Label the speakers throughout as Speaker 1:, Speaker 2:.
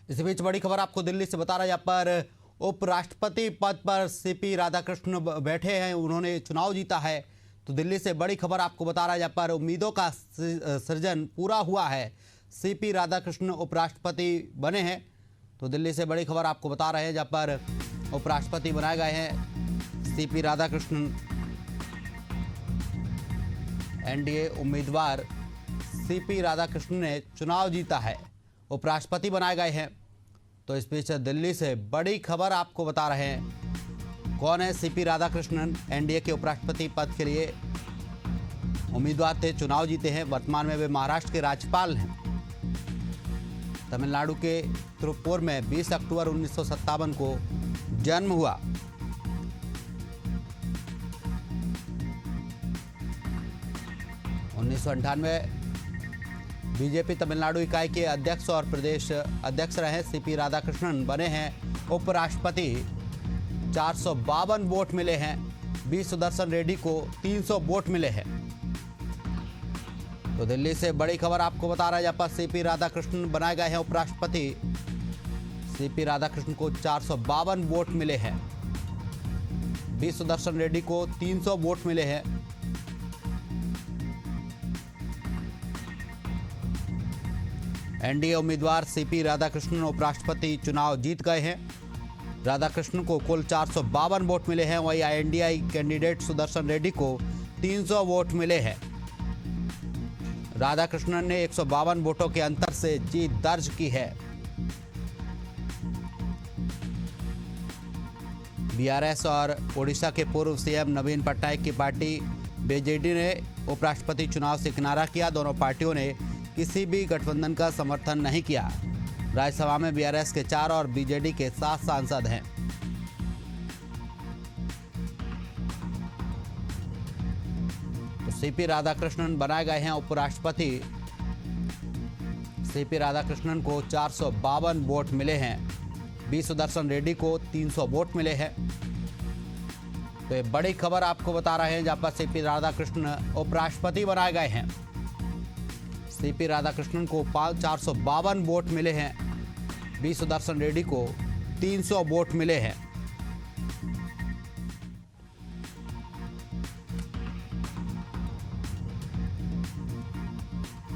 Speaker 1: इसी बीच बड़ी खबर आपको दिल्ली से बता रहा है, यहाँ पर उपराष्ट्रपति पद पर सीपी राधाकृष्णन बैठे हैं, उन्होंने चुनाव जीता है। तो दिल्ली से बड़ी खबर आपको बता रहा है, यहाँ पर उम्मीदों का सृजन पूरा हुआ है। सीपी राधाकृष्णन उपराष्ट्रपति बने हैं। तो दिल्ली से बड़ी खबर आपको बता रहे हैं, जहाँ पर उपराष्ट्रपति बनाए गए हैं सीपी राधाकृष्णन। एनडीए उम्मीदवार सीपी राधाकृष्णन ने चुनाव जीता है, उपराष्ट्रपति बनाए गए हैं। तो इस बीच दिल्ली से बड़ी खबर आपको बता रहे हैं, कौन है सीपी राधाकृष्णन। एनडीए के उपराष्ट्रपति पद के लिए उम्मीदवार थे, चुनाव जीते हैं। वर्तमान में वे महाराष्ट्र के राज्यपाल हैं। तमिलनाडु के तिरुप्पुर में 20 अक्टूबर 1957 को जन्म हुआ। उन्नीस बीजेपी तमिलनाडु इकाई के अध्यक्ष और प्रदेश अध्यक्ष रहे सीपी राधाकृष्णन बने हैं उपराष्ट्रपति। 452 वोट मिले हैं। बी सुदर्शन रेड्डी को 300 वोट मिले हैं। तो दिल्ली से बड़ी खबर आपको बता रहा है, यहाँ पर सीपी राधाकृष्णन बनाए गए हैं उपराष्ट्रपति। सीपी राधाकृष्णन को 452 वोट मिले हैं। बी सुदर्शन रेड्डी को 300 वोट मिले हैं। एनडीए उम्मीदवार सीपी राधाकृष्णन उपराष्ट्रपति चुनाव जीत गए हैं। राधाकृष्णन को कुल 452 वोट मिले हैं। वहीं एनडीए कैंडिडेट सुदर्शन रेड्डी को 300 वोट मिले हैं। राधाकृष्णन ने 152 वोटों के अंतर से जीत दर्ज की है। बीआरएस और ओडिशा के पूर्व सीएम नवीन पटनायक की पार्टी बीजेडी ने उपराष्ट्रपति चुनाव से किनारा किया। दोनों पार्टियों ने किसी भी गठबंधन का समर्थन नहीं किया। राज्यसभा में बीआरएस के 4 और बीजेडी के 7 सांसद हैं। तो सीपी राधाकृष्णन बनाए गए हैं उपराष्ट्रपति। सीपी राधाकृष्णन को 452 वोट मिले हैं। बी सुदर्शन रेड्डी को 300 वोट मिले हैं। तो ये बड़ी खबर आपको बता रहे हैं, जहां पर सीपी राधाकृष्णन उपराष्ट्रपति बनाए गए हैं। सीपी राधाकृष्णन को 452 वोट मिले हैं। बी सुदर्शन रेड्डी को 300 वोट मिले हैं।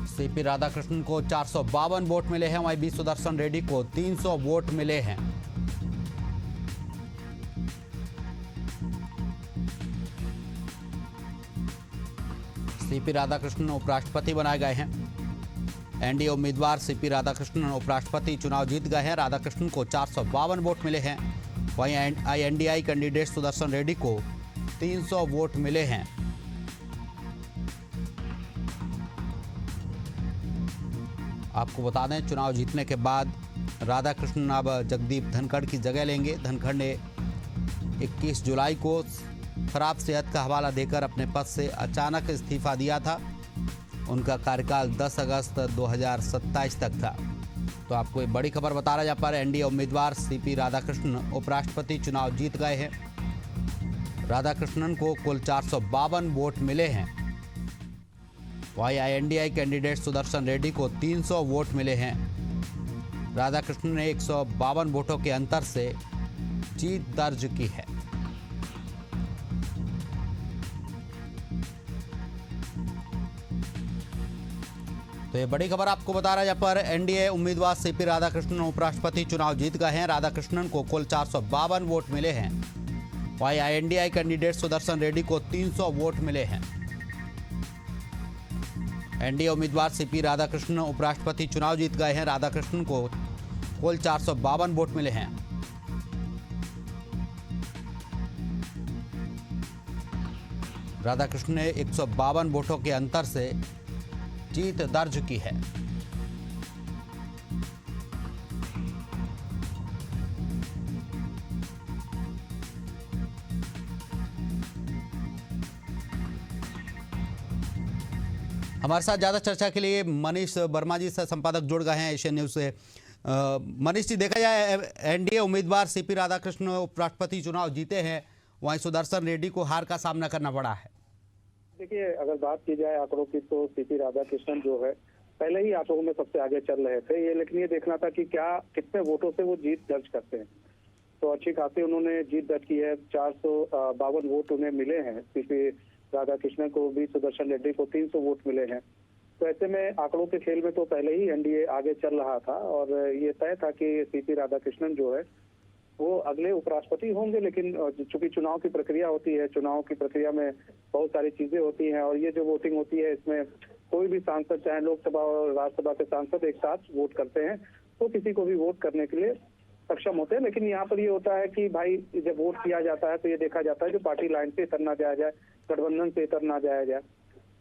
Speaker 1: सीपी राधाकृष्णन को 452 वोट मिले हैं। वहीं बी सुदर्शन रेड्डी को 300 वोट मिले हैं। सीपी राधाकृष्णन उपराष्ट्रपति बनाए गए हैं। एनडीए उम्मीदवार सीपी राधाकृष्णन उपराष्ट्रपति चुनाव जीत गए हैं। राधाकृष्णन को 452 वोट मिले हैं। वहीं एनडीए कैंडिडेट सुदर्शन रेड्डी को 300 वोट मिले हैं। आपको बता दें, चुनाव जीतने के बाद राधाकृष्णन अब जगदीप धनखड़ की जगह लेंगे। धनखड़ ने 21 जुलाई को खराब सेहत का हवाला देकर अपने पद से अचानक इस्तीफा दिया था। उनका कार्यकाल 10 अगस्त 2027 तक था। तो आपको एक बड़ी खबर बता रहा है, यहाँ पर एनडीए उम्मीदवार सीपी राधाकृष्णन उपराष्ट्रपति चुनाव जीत गए हैं। राधाकृष्णन को कुल 452 वोट मिले हैं। वहीं एनडीए कैंडिडेट सुदर्शन रेड्डी को 300 वोट मिले हैं। राधाकृष्णन ने 152 वोटों के अंतर से जीत दर्ज की है। तो ये बड़ी खबर आपको बता रहा है, यहाँ पर एनडीए उम्मीदवार सीपी राधाकृष्णन उपराष्ट्रपति चुनाव जीत गए हैं। राधाकृष्णन को कुल 452 वोट मिले हैं। वहीं एनडीए कैंडिडेट सुदर्शन रेड्डी को 300 वोट मिले हैं। एनडीए उम्मीदवार सीपी राधाकृष्णन उपराष्ट्रपति चुनाव जीत गए हैं। राधाकृष्णन को कुल 452 वोट मिले हैं। राधाकृष्णन ने 152 वोटों के अंतर से जीत दर्ज की है। हमारे साथ ज्यादा चर्चा के लिए मनीष वर्मा जी से संपादक जुड़ गए हैं एशियन न्यूज से। मनीष जी, देखा जाए एनडीए उम्मीदवार सीपी राधाकृष्णन उपराष्ट्रपति चुनाव जीते हैं, वहीं सुदर्शन रेड्डी को हार का सामना करना पड़ा है।
Speaker 2: देखिए, अगर बात की जाए आंकड़ों की तो सीपी राधाकृष्णन जो है पहले ही आप लोगों में सबसे आगे चल रहे थे ये, लेकिन ये देखना था कि क्या कितने वोटों से वो जीत दर्ज करते हैं। तो अच्छी खासी उन्होंने जीत दर्ज की है। 452 वोट उन्हें मिले हैं। सीपी राधाकृष्णन को, वी सुदर्शन रेड्डी को 300 वोट मिले हैं। तो ऐसे में आंकड़ों के खेल में तो पहले ही एनडीए आगे चल रहा था और ये तय था कि सीपी राधाकृष्णन जो है वो अगले उपराष्ट्रपति होंगे। लेकिन चूंकि चुनाव की प्रक्रिया होती है, चुनाव की प्रक्रिया में बहुत सारी चीजें होती हैं और ये जो वोटिंग होती है इसमें कोई भी सांसद, चाहे लोकसभा और राज्यसभा के सांसद एक साथ वोट करते हैं, तो किसी को भी वोट करने के लिए सक्षम होते हैं। लेकिन यहाँ पर ये होता है कि भाई जब वोट किया जाता है तो ये देखा जाता है जो पार्टी लाइन से इतर ना जाया जाए, गठबंधन से इतर ना जाया जाए।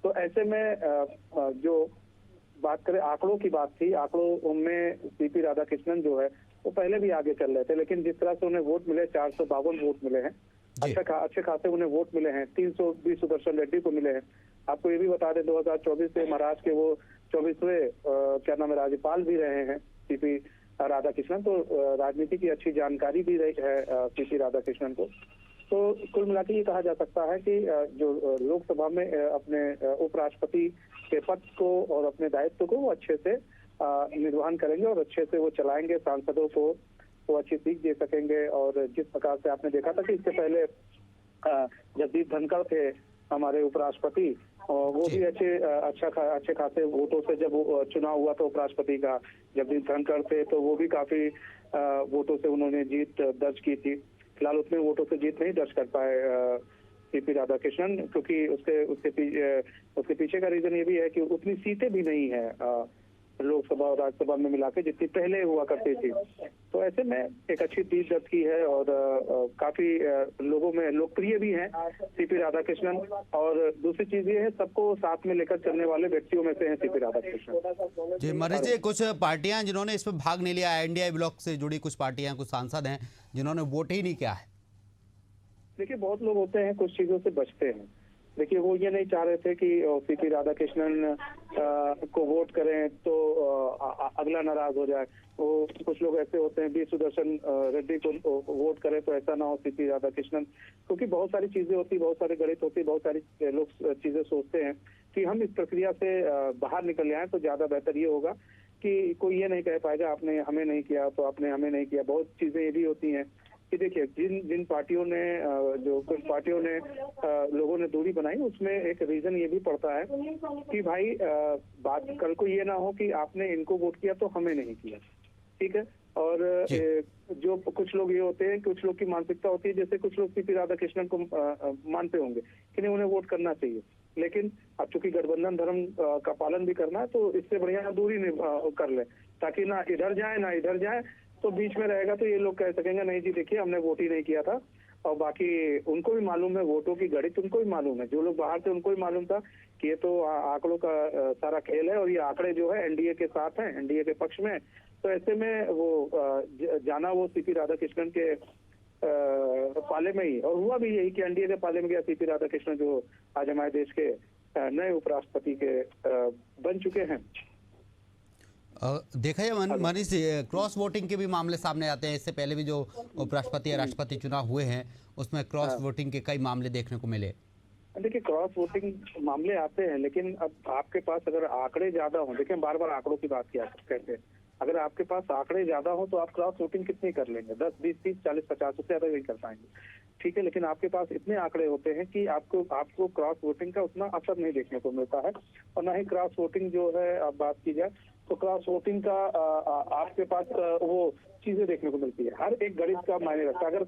Speaker 2: तो ऐसे में जो बात करें आंकड़ों की बात थी, आंकड़ों में सीपी राधाकृष्णन जो है वो पहले भी आगे चल रहे थे, लेकिन जिस तरह से उन्हें वोट मिले, 452 वोट मिले हैं, अच्छे खासे उन्हें वोट मिले हैं। 320 सुदर्शन रेड्डी को मिले हैं। आपको ये भी बता दें 2024 से महाराष्ट्र के वो 24वें क्या नाम है राज्यपाल भी रहे हैं सीपी राधाकृष्णन। तो राजनीति की अच्छी जानकारी भी रही है सीपी राधाकृष्णन को। तो कुल मिला के ये कहा जा सकता है कि जो लोकसभा में अपने उपराष्ट्रपति के पद को और अपने दायित्व को वो अच्छे से निर्वहन करेंगे और अच्छे से वो चलाएंगे। सांसदों को वो अच्छी सीख दे सकेंगे। और जिस प्रकार से आपने देखा था कि इससे पहले जगदीप धनखड़ थे हमारे उपराष्ट्रपति, और वो भी अच्छे खासे वोटों से जब चुनाव हुआ था उपराष्ट्रपति का, जगदीप धनखड़ थे तो वो भी काफी वोटों से उन्होंने जीत दर्ज की थी। फिलहाल उतने वोटों से जीत नहीं दर्ज कर पाए सीपी राधाकृष्णन, क्योंकि उसके पीछे का रीजन ये भी है कि उतनी सीटें भी नहीं है लोकसभा और राज्यसभा में मिला के जितनी पहले हुआ करती थी। तो ऐसे में एक अच्छी जीत दर्ज की है और काफी लोगों में लोकप्रिय भी हैं सीपी राधाकृष्णन। और दूसरी चीज ये है, सबको साथ में लेकर चलने वाले व्यक्तियों में से हैं सीपी राधाकृष्णन।
Speaker 1: जी मनीष जी, कुछ पार्टियां जिन्होंने इसमें भाग नहीं लिया, एनडीए ब्लॉक से जुड़ी कुछ पार्टियां, कुछ सांसद हैं जिन्होंने वोट ही नहीं किया है।
Speaker 2: देखिए बहुत लोग होते हैं कुछ चीजों से बचते हैं। देखिए वो ये नहीं चाह रहे थे कि सीपी राधाकृष्णन को वोट करें तो अगला नाराज हो जाए। वो कुछ लोग ऐसे होते हैं वी सुदर्शन रेड्डी को वोट करें तो ऐसा ना हो सीपी राधाकृष्णन, क्योंकि बहुत सारी चीजें होती, बहुत सारे गणित होती, बहुत सारी लोग चीजें सोचते हैं कि हम इस प्रक्रिया से बाहर निकल आए तो ज्यादा बेहतर ये होगा कि कोई ये नहीं कह पाएगा आपने हमें नहीं किया तो आपने हमें नहीं किया। बहुत चीजें ये भी होती हैं कि देखिए जिन पार्टियों ने जो कुछ पार्टियों ने लोगों ने दूरी बनाई, उसमें एक रीजन ये भी पड़ता है कि भाई बात कल को ये ना हो कि आपने इनको वोट किया तो हमें नहीं किया, ठीक है। और जो कुछ लोग ये होते हैं, कुछ लोग की मानसिकता होती है, जैसे कुछ लोग सीपी राधाकृष्णन को मानते होंगे कि नहीं उन्हें वोट करना चाहिए, लेकिन अब चूंकि गठबंधन धर्म का पालन भी करना है तो इससे बढ़िया दूरी कर ले, ताकि ना इधर जाए ना इधर जाए, तो बीच में रहेगा तो ये लोग कह सकेंगे नहीं जी देखिए हमने वोट ही नहीं किया था। और बाकी उनको भी मालूम है, वोटों की गणित उनको भी मालूम है, जो लोग बाहर थे उनको भी मालूम था कि ये तो आंकड़ों का सारा खेल है और ये आंकड़े जो है एनडीए के साथ हैं, एनडीए के पक्ष में। तो ऐसे में वो जाना वो सीपी राधाकृष्णन के पाले में ही, और हुआ भी यही कि एनडीए के पाले में गया सीपी राधाकृष्णन जो आज हमारे देश के नए उपराष्ट्रपति के बन चुके हैं।
Speaker 1: देखा जाए मनीष, क्रॉस वोटिंग के भी मामले सामने आते हैं। इससे पहले भी जो उपराष्ट्रपति या राष्ट्रपति चुनाव हुए हैं उसमें क्रॉस वोटिंग के कई मामले देखने को मिले।
Speaker 2: देखिए क्रॉस वोटिंग मामले आते हैं, लेकिन अब आपके पास अगर आंकड़े ज्यादा हो, देखिए बार बार आंकड़ों की बात किया कहते हैं, अगर आपके पास आंकड़े ज्यादा हो तो आप क्रॉस वोटिंग कितनी कर लेंगे, 10, 20, 30, 40, 50 उससे ज्यादा नहीं कर पाएंगे, ठीक है। लेकिन आपके पास इतने आंकड़े होते हैं कि आपको क्रॉस वोटिंग का उतना असर नहीं देखने को मिलता है। और ना ही क्रॉस वोटिंग जो है अब बात की जाए तो क्रॉस वोटिंग का आपके पास वो चीजें देखने को मिलती है, हर एक गणित का मायने रखता है। अगर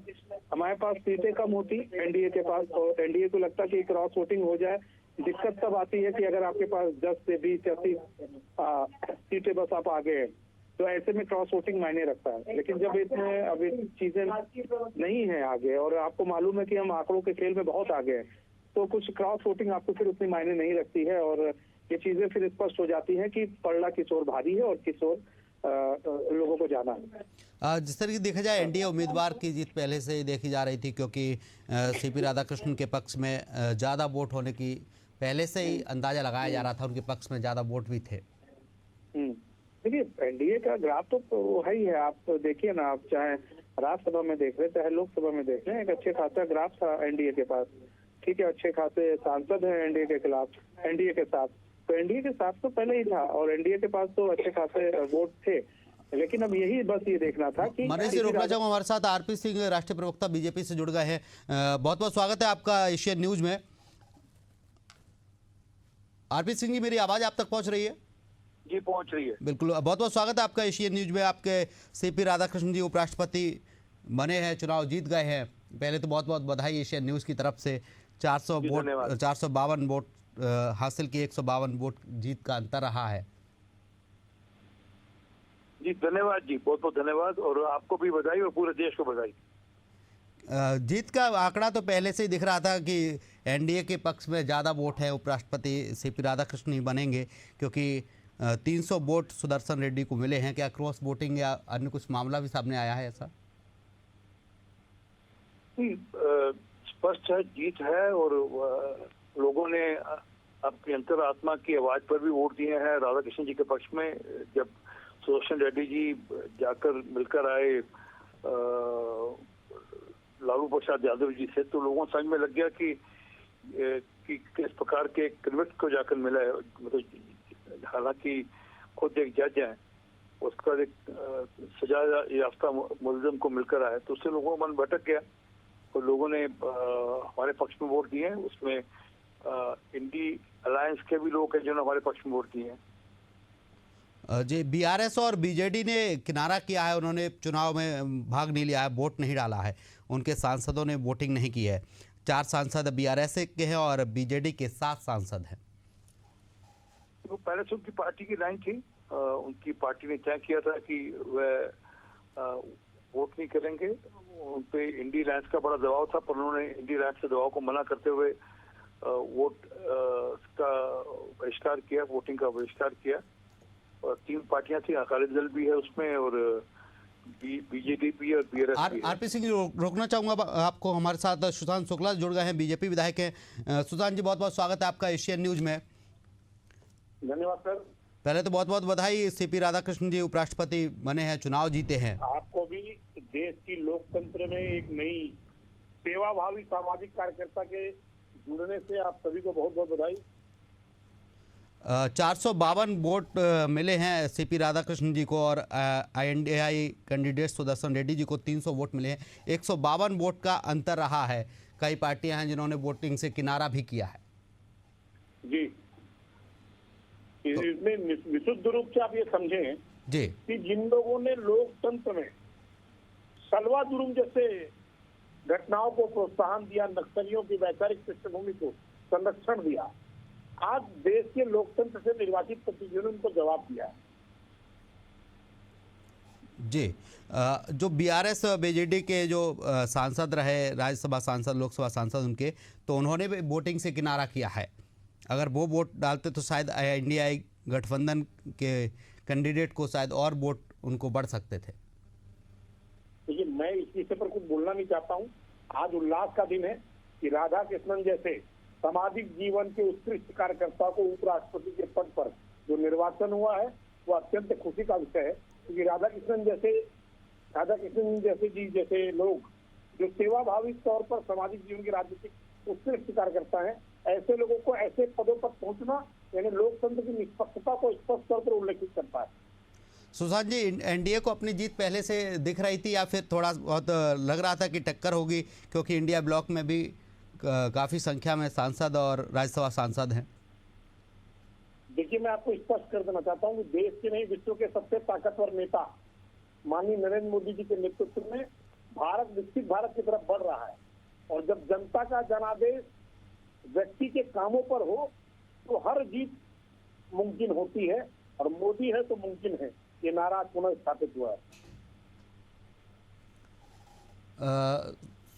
Speaker 2: हमारे पास सीटें कम होती एनडीए के पास और एनडीए को लगता कि क्रॉस वोटिंग हो जाए, दिक्कत तब आती है कि अगर आपके पास 10 से 20 या 30 सीटें बस आप आगे हैं, तो ऐसे में क्रॉस वोटिंग मायने रखता है। लेकिन जब इसमें अभी चीजें नहीं है आगे और आपको मालूम है कि हम आंकड़ों के खेल में बहुत आगे हैं, तो कुछ क्रॉस वोटिंग आपको फिर उतनी मायने नहीं रखती है और ये चीजें फिर स्पष्ट हो जाती हैं कि पलड़ा किस ओर भारी है और किस ओर लोगों को जाना है।
Speaker 1: जिस तरह की देखा जाए एनडीए उम्मीदवार की जीत पहले से ही देखी जा रही थी, क्योंकि सीपी राधाकृष्णन के पक्ष में ज़्यादा वोट होने की पहले से ही अंदाजा लगाया जा रहा था, उनके पक्ष में ज़्यादा वोट भी थे।
Speaker 2: देखिए एनडीए का ग्राफ तो है ही है, आप देखिए ना, आप चाहे राज्यसभा में देख रहे चाहे लोकसभा में देख रहे, एक अच्छे खासा ग्राफ था एनडीए के पास, ठीक है। अच्छे खासे सांसद हैं एनडीए के खिलाफ, एनडीए के साथ, तो एनडीए के साथ तो पहले ही था और एनडीए के पास तो अच्छे खासे वोट थे, लेकिन अब यही बस ये देखना था कि
Speaker 1: मनीष जी, रोकना चाहूंगा, हमारे साथ आरपी सिंह, राष्ट्रीय प्रवक्ता बीजेपी से जुड़ गए हैं। बहुत बहुत स्वागत है आपका एशियन न्यूज में। आरपी सिंह जी, मेरी आवाज आप तक पहुंच रही है?
Speaker 3: जी पहुंच रही है।
Speaker 1: बिल्कुल, बहुत बहुत स्वागत है आपका एशियन न्यूज में। आपके सीपी राधाकृष्णन जी उपराष्ट्रपति बने हैं, चुनाव जीत गए हैं। पहले तो बहुत बहुत बधाई एशियन न्यूज की तरफ से। 452 वोट हासिल किए, 152 वोट जीत का अंतर रहा है।
Speaker 3: जी धन्यवाद जी, बहुत बहुत धन्यवाद, और आपको भी बधाई और पूरे देश को बधाई।
Speaker 1: जीत का आंकड़ा तो पहले से ही दिख रहा था कि एनडीए के पक्ष में ज़्यादा वोट है, उपराष्ट्रपति सीपी राधाकृष्णन ही बनेंगे, क्योंकि 300 वोट सुदर्शन रेड्डी को मिले हैं। क्या क्रॉस वोटिंग या अन्य कुछ मामला भी सामने आया है ऐसा?
Speaker 3: स्पष्ट है, जीत है, और लोगों ने अपनी अंतरात्मा की आवाज पर भी वोट दिए हैं राधाकृष्णन जी के पक्ष में। जब सुदर्शन रेड्डी जी जाकर मिलकर आए लालू प्रसाद यादव जी से, तो लोगों समझ में लग गया कि किस प्रकार के कन्विक्ट को जाकर मिला है। मतलब हालांकि खुद एक जज है, उसका एक सजा याफ्ता मुलजिम को मिलकर आया, तो उससे लोगों का मन भटक गया और लोगों ने हमारे पक्ष में वोट दिए हैं। उसमें इंडी अलायंस के भी लोग हैं जिन्होंने हमारे पक्ष में वोट दिए हैं।
Speaker 1: जी, बीआरएस और बीजेडी ने किनारा किया है, उन्होंने चुनाव में भाग नहीं लिया है, वोट नहीं डाला है, उनके सांसदों ने वोटिंग नहीं की है। 4 सांसद बीआरएस के हैं और बीजेडी के 7 सांसद हैं।
Speaker 3: तो पहले से उनकी पार्टी की लाइन थी, उनकी पार्टी ने तय किया था कि वह वोट नहीं करेंगे। उन पे इंडी अलायंस का बड़ा दबाव था, पर उन्होंने इंडी अलायंस के दबाव को मना करते हुए वोट का बहिष्कार किया, वोटिंग का बहिष्कार किया। और 3 पार्टियां थी, अकाली दल भी है उसमें, और बीजेडी भी और बीआरएस भी है।
Speaker 1: आरपी सिंह, रोकना चाहूंगा आपको। हमारे साथ सुशांत शुक्ला जुड़ गए हैं, बीजेपी विधायक हैं। सुशांत जी, बहुत बहुत स्वागत है आपका एशियन न्यूज में।
Speaker 2: धन्यवाद सर।
Speaker 1: पहले तो बहुत बहुत बधाई, सीपी राधाकृष्णन जी उपराष्ट्रपति बने हैं, चुनाव जीते हैं।
Speaker 4: आपको भी देश की लोकतंत्र में एक नई सेवाभावी सामाजिक कार्यकर्ता के जुड़ने से आप सभी को बहुत बहुत बधाई।
Speaker 1: 452 वोट मिले हैं सीपी राधाकृष्णन जी को, और INDI कैंडिडेट सुदर्शन रेड्डी जी को 300 वोट मिले हैं। 152 वोट का अंतर रहा है। कई पार्टियां हैं जिन्होंने वोटिंग से किनारा भी किया है।
Speaker 4: जी, इसमें विशुद्ध रूप से आप ये समझें
Speaker 1: जी
Speaker 4: कि जिन लोगों ने लोकतंत्र में सलवा जुर्म जैसे घटनाओं को प्रोत्साहन दिया, नक्सलियों की वैचारिक पृष्ठभूमि को संरक्षण दिया, आज देश के लोकतंत्र से निर्वाचित प्रतिनिधियों ने उनको जवाब दिया है।
Speaker 1: जी, जो बीआरएस बीजेडी के जो सांसद रहे, राज्यसभा सांसद, लोकसभा सांसद, उनके तो उन्होंने भी वोटिंग से किनारा किया है। अगर वो वोट डालते तो शायद INDI गठबंधन के कैंडिडेट को शायद और वोट उनको बढ़ सकते थे।
Speaker 4: देखिए, मैं इस विषय पर कुछ बोलना नहीं चाहता हूँ। आज उल्लास का दिन है कि राधा कृष्णन जैसे सामाजिक जीवन के उत्कृष्ट कार्यकर्ता को उपराष्ट्रपति के पद पर जो निर्वाचन हुआ है वो अत्यंत खुशी का विषय है, क्योंकि राधा कृष्णन जैसे जी जैसे लोग जो सेवाभावी तौर पर सामाजिक जीवन के राजनीतिक उत्कृष्ट कार्यकर्ता हैं, ऐसे लोगों को ऐसे पदों पर पहुंचना यानी लोकतंत्र की निष्पक्षता को स्पष्ट तौर पर उल्लेखित करता है।
Speaker 1: सुशांत जी, एनडीए को अपनी जीत पहले से दिख रही थी या फिर थोड़ा बहुत लग रहा था कि टक्कर होगी, क्योंकि इंडिया ब्लॉक में भी काफी संख्या में सांसद और राज्यसभा सांसद हैं?
Speaker 4: देखिए, मैं आपको स्पष्ट कर देना चाहता हूँ कि देश के नहीं विश्व के सबसे ताकतवर नेता माननीय नरेंद्र मोदी जी के नेतृत्व में भारत विकसित भारत की तरफ बढ़ रहा है, और जब जनता का जनादेश व्यक्ति के कामों पर हो तो हर जीत मुमकिन होती है, और मोदी है तो मुमकिन है, ये नारा पुनः स्थापित हुआ है।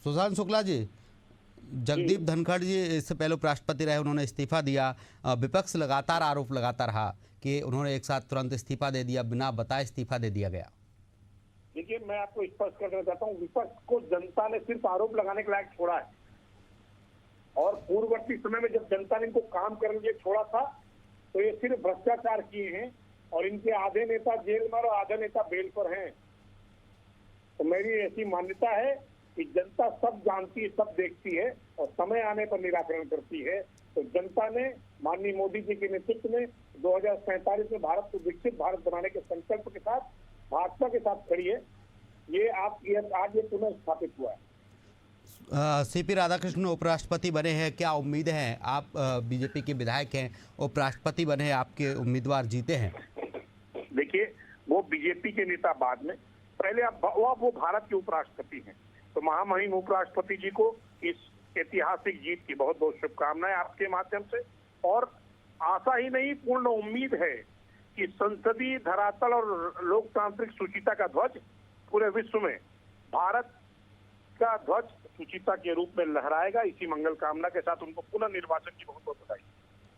Speaker 1: सुशांत शुक्ला जी, जगदीप धनखड़ जी इससे पहले उपराष्ट्रपति रहे, उन्होंने इस्तीफा दिया। विपक्ष लगातार आरोप लगाता रहा कि उन्होंने एक साथ तुरंत इस्तीफा दे दिया, बिना बताए इस्तीफा दे दिया गया।
Speaker 4: देखिए, मैं आपको स्पष्ट करना चाहता हूँ, विपक्ष को जनता ने सिर्फ आरोप लगाने के लायक छोड़ा है, और पूर्ववर्ती समय में जब जनता ने इनको काम करने के लिए छोड़ा था तो ये सिर्फ भ्रष्टाचार किए हैं, और इनके आधे नेता जेल में और आधे नेता बेल पर हैं। तो मेरी ऐसी मान्यता है कि जनता सब जानती है, सब देखती है और समय आने पर निराकरण करती है। तो जनता ने माननीय मोदी जी के नेतृत्व में 2047 में भारत को विकसित भारत बनाने के संकल्प के साथ भाजपा के साथ खड़ी है। ये आज ये पुनः स्थापित हुआ है।
Speaker 1: सीपी राधाकृष्णन उपराष्ट्रपति बने हैं, क्या उम्मीद है? आप बीजेपी के विधायक हैं, उपराष्ट्रपति बने हैं, आपके उम्मीदवार जीते हैं।
Speaker 4: देखिए, वो बीजेपी के नेता बाद में, पहले वो भारत के उपराष्ट्रपति हैं। तो महामहिम उपराष्ट्रपति जी को इस ऐतिहासिक जीत की बहुत बहुत शुभकामनाएं आपके माध्यम से। और आशा ही नहीं, पूर्ण उम्मीद है कि संसदीय धरातल और लोकतांत्रिक सुचिता का ध्वज पूरे विश्व में भारत का ध्वज सुचिता के रूप में लहराएगा। इसी मंगल कामना के साथ उनको पुनः निर्वाचन की बहुत बहुत बधाई।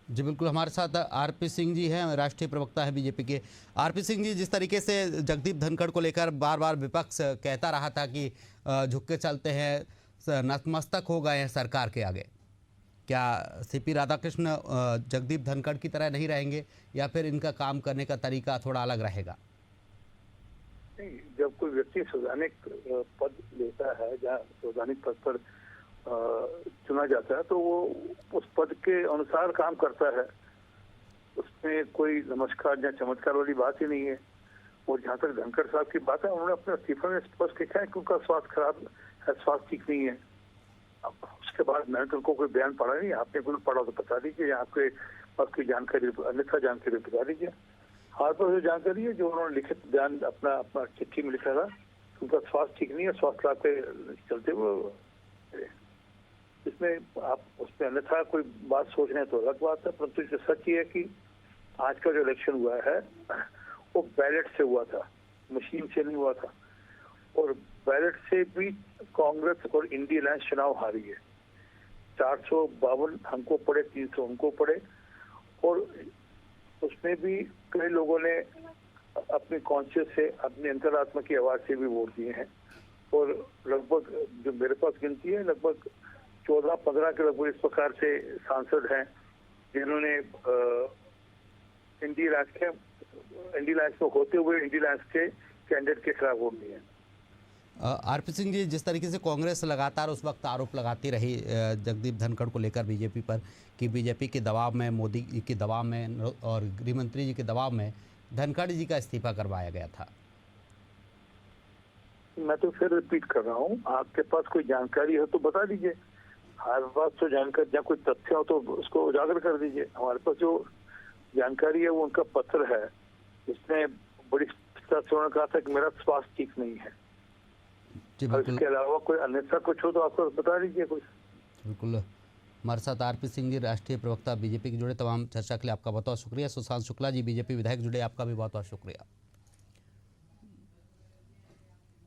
Speaker 1: जी बिल्कुल, हमारे साथ आरपी सिंह जी हैं, राष्ट्रीय प्रवक्ता है बीजेपी के। आरपी सिंह जी, जिस तरीके से जगदीप धनखड़ को लेकर बार बार विपक्ष कहता रहा था कि झुक के चलते हैं, नतमस्तक हो गए हैं सरकार के आगे, क्या सीपी राधाकृष्ण जगदीप धनखड़ की तरह नहीं रहेंगे या फिर इनका काम करने का तरीका थोड़ा अलग रहेगा?
Speaker 3: नहीं, जब कोई व्यक्ति संवैधानिक पद लेता है, जहाँ संवैधानिक पद पर चुना जाता है, तो वो उस पद के अनुसार काम करता है। उसमें कोई नमस्कार या चमत्कार वाली बात ही नहीं है। और जहाँ तक धनखड़ साहब की बात है, उन्होंने अपने इस्तीफे में स्पष्ट लिखा है कि उनका स्वास्थ्य खराब है, स्वास्थ्य ठीक नहीं है। अब उसके बाद मैंने तो उनको कोई बयान पढ़ा नहीं, आपने कोई पढ़ा तो बता दीजिए, आपके पास कोई जानकारी, अन्यथा जानकारी बता दीजिए। हाल पर जो जानकारी है, जो उन्होंने लिखित बयान अपना चिट्ठी में लिखा था, उनका स्वास्थ्य ठीक नहीं है, स्वास्थ्य लाभ के चलते वो, इसमें आप उसमें अन्यथा कोई बात सोच रहे हैं तो अलग बात है। परंतु इससे सच ये है कि आज का जो इलेक्शन हुआ है वो बैलेट से हुआ था, मशीन से नहीं हुआ था। और बैलेट से भी कांग्रेस और इंडिया अलायंस चुनाव हारी है। 452 हमको पड़े, 300 हमको पड़े। और उसमें भी कई लोगों ने अपनी कॉन्शियस से, अपनी अंतरात्मा की आवाज से भी वोट दिए हैं। और लगभग जो मेरे पास गिनती है, लगभग 14-15 के लगभग इस प्रकार से सांसद हैं जिन्होंने इंडिया अलायंस में होते हुए इंडिया अलायंस के कैंडिडेट के खिलाफ वोट दिए हैं।
Speaker 1: आरपी सिंह जी, जिस तरीके से कांग्रेस लगातार उस वक्त आरोप लगाती रही जगदीप धनखड़ को लेकर बीजेपी पर कि बीजेपी के दबाव में, मोदी जी के दबाव में और गृह मंत्री जी के दबाव में धनखड़ जी का इस्तीफा करवाया गया था।
Speaker 3: मैं तो फिर रिपीट कर रहा हूँ, आपके पास कोई जानकारी हो तो बता दीजिए। हर बात तो जानकारी, या कोई तथ्य हो तो उसको उजागर कर दीजिए। हमारे पास जो जानकारी है वो उनका पत्र है, जिसमें बड़ी स्पष्टता से उन्होंने कहा था कि मेरा स्वास्थ्य ठीक नहीं है। इसके अलावा कोई अन्यथा कुछ हो तो आपको बता दीजिए कुछ।
Speaker 1: बिल्कुल, हमारे साथ आरपी सिंह जी, राष्ट्रीय प्रवक्ता बीजेपी के जुड़े। तमाम चर्चा के लिए आपका बहुत बहुत शुक्रिया। सुशांत शुक्ला जी, बीजेपी विधायक जुड़े, आपका भी बहुत बहुत शुक्रिया।